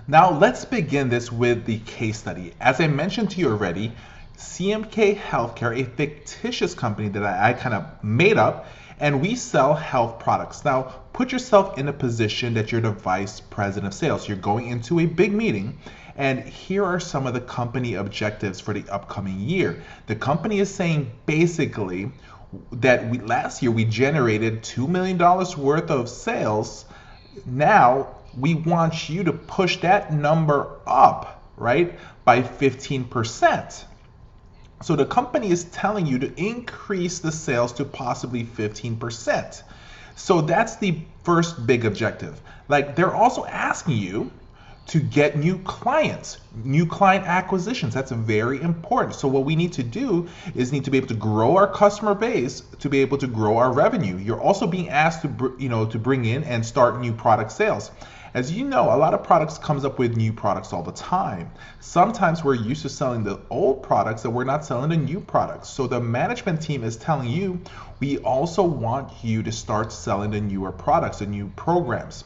Now let's begin this with the case study. As I mentioned to you already, CMK Healthcare, a fictitious company that I kind of made up, and we sell health products. Now put yourself in a position that you're the vice president of sales. You're going into a big meeting, and here are some of the company objectives for the upcoming year. The company is saying basically that last year we generated $2 million worth of sales. Now we want you to push that number up, right, by 15%. So the company is telling you to increase the sales to possibly 15%. So that's the first big objective. Like, they're also asking you to get new clients, new client acquisitions. That's very important. So what we need to do is need to be able to grow our customer base to be able to grow our revenue. You're also being asked to bring in and start new product sales. As you know, a lot of products comes up with new products all the time. Sometimes we're used to selling the old products and we're not selling the new products. So the management team is telling you, we also want you to start selling the newer products, the new programs.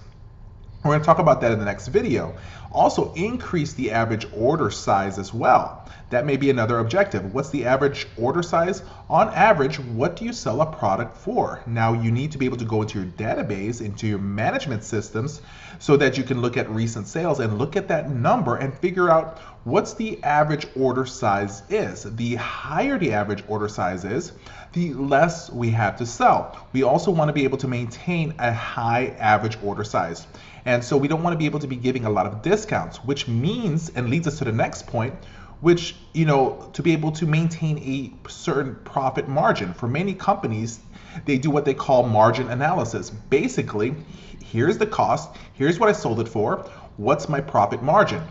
We're going to talk about that in the next video. Also, increase the average order size as well. That may be another objective. What's the average order size? On average, what do you sell a product for? Now, you need to be able to go into your database, into your management systems, so that you can look at recent sales and look at that number and figure out what's the average order size is. The higher the average order size is, the less we have to sell. We also want to be able to maintain a high average order size. And so we don't want to be able to be giving a lot of discounts, which means, and leads us to the next point, which, to be able to maintain a certain profit margin. For many companies, they do what they call margin analysis. Basically, here's the cost, here's what I sold it for, what's my profit margin?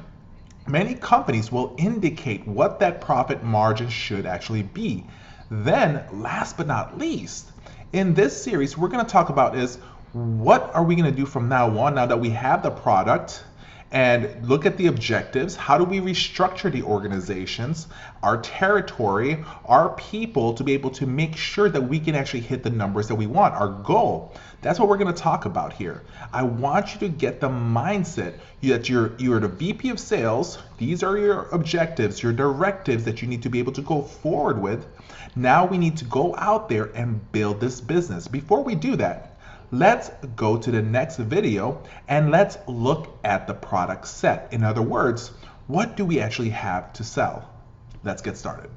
Many companies will indicate what that profit margin should actually be. Then, last but not least, in this series, we're going to talk about is, what are we going to do from now on, now that we have the product, and look at the objectives? How do we restructure the organizations, our territory, our people, to be able to make sure that we can actually hit the numbers that we want, our goal? That's what we're going to talk about here. I want you to get the mindset that you're the VP of sales. These are your objectives, your directives that you need to be able to go forward with. Now we need to go out there and build this business. Before we do that, let's go to the next video and let's look at the product set. In other words, what do we actually have to sell? Let's get started.